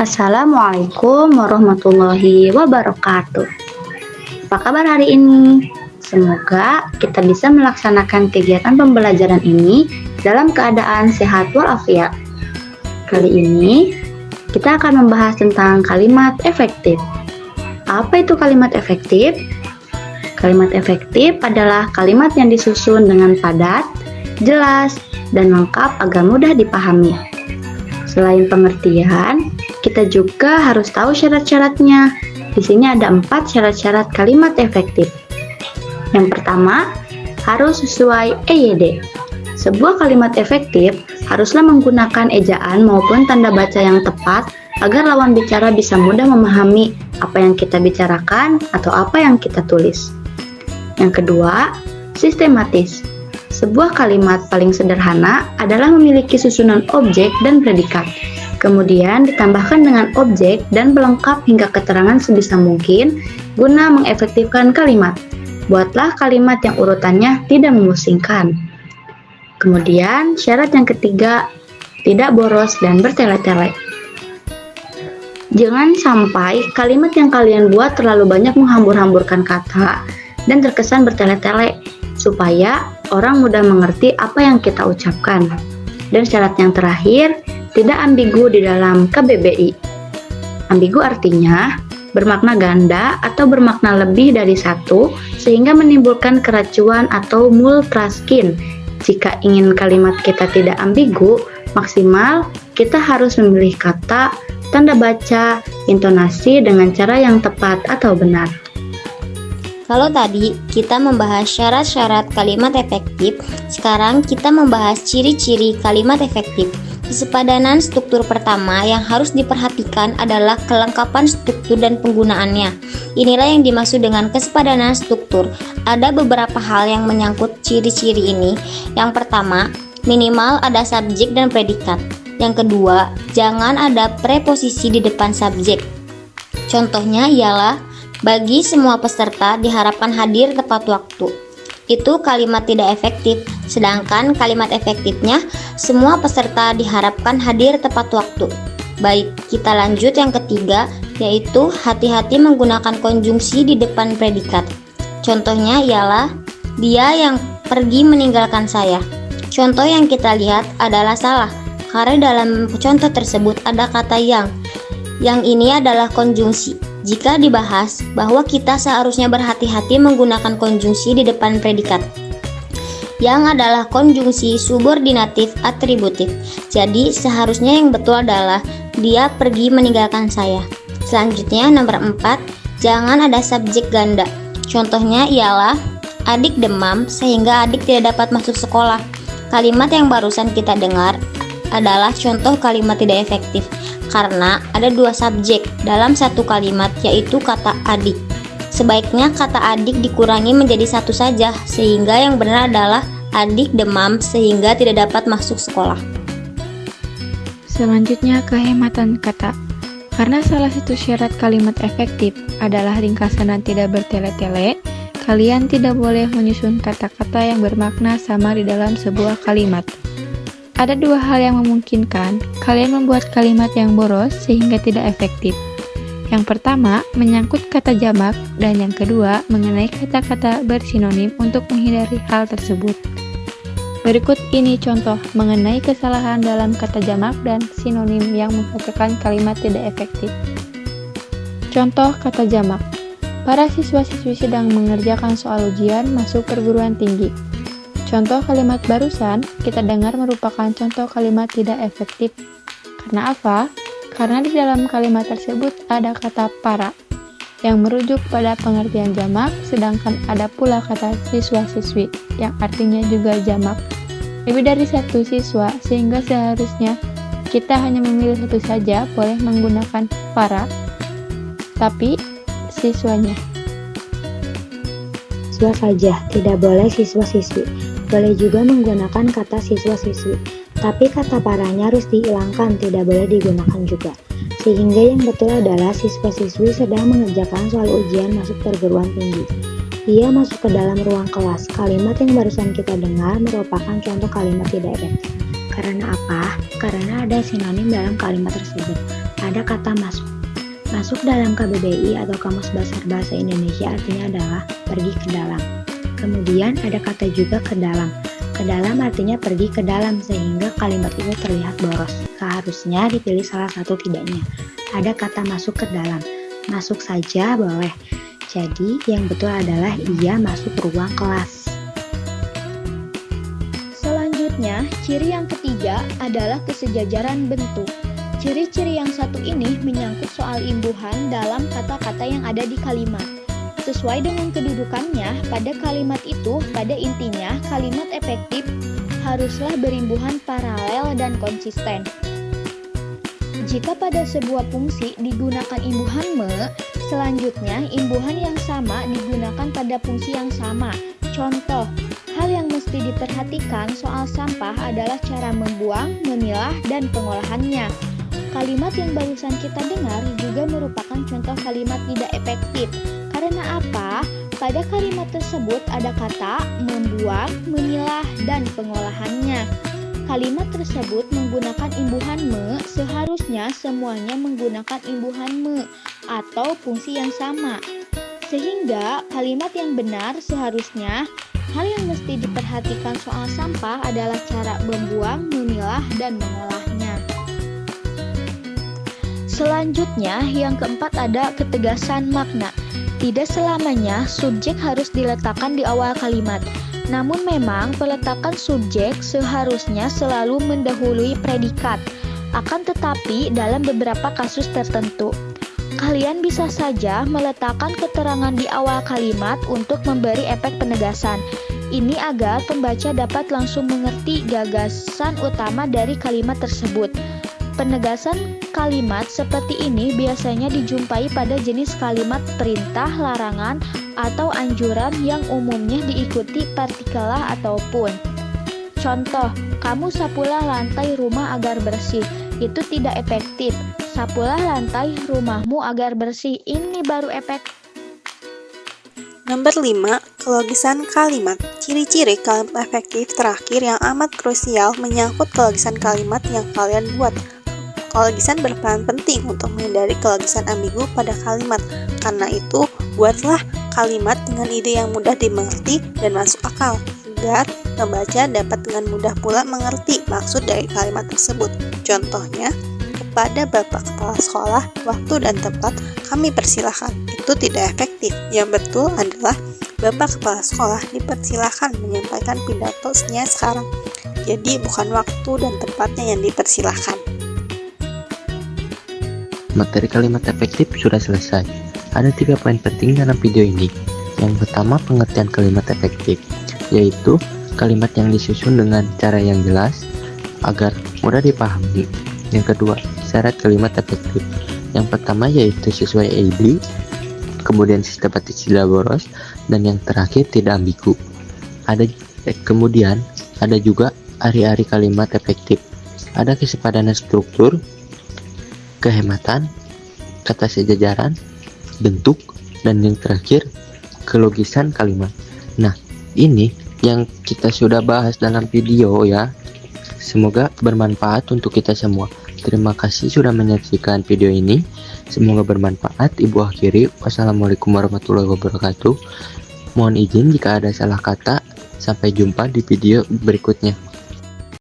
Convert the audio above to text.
Assalamualaikum warahmatullahi wabarakatuh. Apa kabar hari ini? Semoga kita bisa melaksanakan kegiatan pembelajaran ini dalam keadaan sehat walafiat. Kali ini kita akan membahas tentang kalimat efektif. Apa itu kalimat efektif? Kalimat efektif adalah kalimat yang disusun dengan padat, jelas, dan lengkap agar mudah dipahami. Selain pengertian, kita juga harus tahu syarat-syaratnya. Di sini ada 4 syarat-syarat kalimat efektif. Yang pertama, harus sesuai EYD. Sebuah kalimat efektif haruslah menggunakan ejaan maupun tanda baca yang tepat agar lawan bicara bisa mudah memahami apa yang kita bicarakan atau apa yang kita tulis. Yang kedua, sistematis. Sebuah kalimat paling sederhana adalah memiliki susunan objek dan predikat. Kemudian ditambahkan dengan objek dan pelengkap hingga keterangan sebisa mungkin guna mengefektifkan kalimat. Buatlah kalimat yang urutannya tidak memusingkan. Kemudian syarat yang ketiga, tidak boros dan bertele-tele. Jangan sampai kalimat yang kalian buat terlalu banyak menghambur-hamburkan kata dan terkesan bertele-tele, supaya orang mudah mengerti apa yang kita ucapkan. Dan syarat yang terakhir, tidak ambigu di dalam KBBI. Ambigu artinya bermakna ganda atau bermakna lebih dari satu, sehingga menimbulkan keracuan atau multitasking. Jika ingin kalimat kita tidak ambigu, maksimal kita harus memilih kata, tanda baca, intonasi dengan cara yang tepat atau benar. Kalau tadi kita membahas syarat-syarat kalimat efektif, sekarang kita membahas ciri-ciri kalimat efektif. Kesepadanan struktur pertama yang harus diperhatikan adalah kelengkapan struktur dan penggunaannya. Inilah yang dimaksud dengan kesepadanan struktur. Ada beberapa hal yang menyangkut ciri-ciri ini. Yang pertama, minimal ada subjek dan predikat. Yang kedua, jangan ada preposisi di depan subjek. Contohnya ialah bagi semua peserta diharapkan hadir tepat waktu. Itu kalimat tidak efektif, sedangkan kalimat efektifnya semua peserta diharapkan hadir tepat waktu. Baik, kita lanjut yang ketiga, yaitu hati-hati menggunakan konjungsi di depan predikat. Contohnya ialah dia yang pergi meninggalkan saya. Contoh yang kita lihat adalah salah, karena dalam contoh tersebut ada kata yang. Yang ini adalah konjungsi. Jika dibahas bahwa kita seharusnya berhati-hati menggunakan konjungsi di depan predikat, yang adalah konjungsi subordinatif atributif. Jadi seharusnya yang betul adalah dia pergi meninggalkan saya. Selanjutnya nomor 4, jangan ada subjek ganda. Contohnya ialah adik demam sehingga adik tidak dapat masuk sekolah. Kalimat yang barusan kita dengar adalah contoh kalimat tidak efektif karena ada 2 subjek dalam satu kalimat, yaitu kata adik. Sebaiknya kata adik dikurangi menjadi satu saja, sehingga yang benar adalah adik demam sehingga tidak dapat masuk sekolah. Selanjutnya, kehematan kata. Karena salah satu syarat kalimat efektif adalah ringkasan dan tidak bertele-tele, kalian tidak boleh menyusun kata-kata yang bermakna sama di dalam sebuah kalimat. Ada 2 hal yang memungkinkan kalian membuat kalimat yang boros sehingga tidak efektif. Yang pertama, menyangkut kata jamak, dan yang kedua, mengenai kata-kata bersinonim untuk menghindari hal tersebut. Berikut ini contoh mengenai kesalahan dalam kata jamak dan sinonim yang menghasilkan kalimat tidak efektif. Contoh kata jamak. Para siswa-siswi sedang mengerjakan soal ujian masuk perguruan tinggi. Contoh kalimat barusan kita dengar merupakan contoh kalimat tidak efektif. Karena apa? Karena di dalam kalimat tersebut ada kata para yang merujuk pada pengertian jamak, sedangkan ada pula kata siswa-siswi yang artinya juga jamak. Lebih dari satu siswa, sehingga seharusnya kita hanya memilih satu saja boleh menggunakan para, tapi siswanya. Siswa saja, tidak boleh siswa-siswi. Boleh juga menggunakan kata siswa-siswi, tapi kata paranya harus dihilangkan, tidak boleh digunakan juga. Sehingga yang betul adalah siswa-siswi sedang mengerjakan soal ujian masuk perguruan tinggi. Ia masuk ke dalam ruang kelas. Kalimat yang barusan kita dengar merupakan contoh kalimat tidak efektif. Karena apa? Karena ada sinonim dalam kalimat tersebut. ada kata masuk. Masuk dalam KBBI atau Kamus Besar Bahasa Indonesia artinya adalah pergi ke dalam. Kemudian ada kata juga ke dalam. Ke dalam artinya pergi ke dalam sehingga kalimat itu terlihat boros. Seharusnya dipilih salah satu tidaknya. Ada kata masuk ke dalam. Masuk saja boleh. Jadi yang betul adalah ia masuk ruang kelas. Selanjutnya, ciri yang ketiga adalah kesejajaran bentuk. Ciri-ciri yang satu ini menyangkut soal imbuhan dalam kata-kata yang ada di kalimat. Sesuai dengan kedudukannya, pada kalimat itu, pada intinya, kalimat efektif haruslah berimbuhan paralel dan konsisten. Jika pada sebuah fungsi digunakan imbuhan me, selanjutnya imbuhan yang sama digunakan pada fungsi yang sama. Contoh, hal yang mesti diperhatikan soal sampah adalah cara membuang, memilah, dan pengolahannya. Kalimat yang barusan kita dengar juga merupakan contoh kalimat tidak efektif. Karena apa? Pada kalimat tersebut ada kata membuang, memilah, dan pengolahannya. Kalimat tersebut menggunakan imbuhan me, seharusnya semuanya menggunakan imbuhan me atau fungsi yang sama. Sehingga kalimat yang benar seharusnya hal yang mesti diperhatikan soal sampah adalah cara membuang, memilah, dan mengolahnya. Selanjutnya, yang keempat ada ketegasan makna. Tidak selamanya subjek harus diletakkan di awal kalimat. Namun memang peletakan subjek seharusnya selalu mendahului predikat. Akan tetapi dalam beberapa kasus tertentu, kalian bisa saja meletakkan keterangan di awal kalimat untuk memberi efek penegasan. Ini agar pembaca dapat langsung mengerti gagasan utama dari kalimat tersebut. Penegasan kalimat seperti ini biasanya dijumpai pada jenis kalimat perintah, larangan, atau anjuran yang umumnya diikuti partikelah ataupun. Contoh, kamu sapulah lantai rumah agar bersih. Itu tidak efektif. Sapulah lantai rumahmu agar bersih. Ini baru efektif. Nomor 5, kelogisan kalimat. Ciri-ciri kalimat efektif terakhir yang amat krusial menyangkut kelogisan kalimat yang kalian buat. Kelogisan berperan penting untuk menghindari kelogisan ambigu pada kalimat. Karena itu, buatlah kalimat dengan ide yang mudah dimengerti dan masuk akal, agar pembaca dapat dengan mudah pula mengerti maksud dari kalimat tersebut. Contohnya, kepada Bapak Kepala Sekolah, waktu dan tempat kami persilahkan. Itu tidak efektif. Yang betul adalah Bapak Kepala Sekolah dipersilahkan menyampaikan pidatosnya sekarang. Jadi bukan waktu dan tempatnya yang dipersilahkan. Materi kalimat efektif sudah selesai. Ada 3 poin penting dalam video ini. Yang pertama, pengertian kalimat efektif, yaitu kalimat yang disusun dengan cara yang jelas agar mudah dipahami. Yang kedua, syarat kalimat efektif. Yang pertama yaitu sesuai EID, kemudian sistematis tidak boros, dan yang terakhir tidak ambigu. Kemudian ada juga ari-ari kalimat efektif. Ada kesepadanan struktur, kehematan, kata sejajaran, bentuk, dan yang terakhir kelogisan kalimat. Nah, ini yang kita sudah bahas dalam video ya. Semoga bermanfaat untuk kita semua. Terima kasih sudah menyaksikan video ini. Semoga bermanfaat. Ibu akhiri. Wassalamualaikum warahmatullahi wabarakatuh. Mohon izin jika ada salah kata. Sampai jumpa di video berikutnya.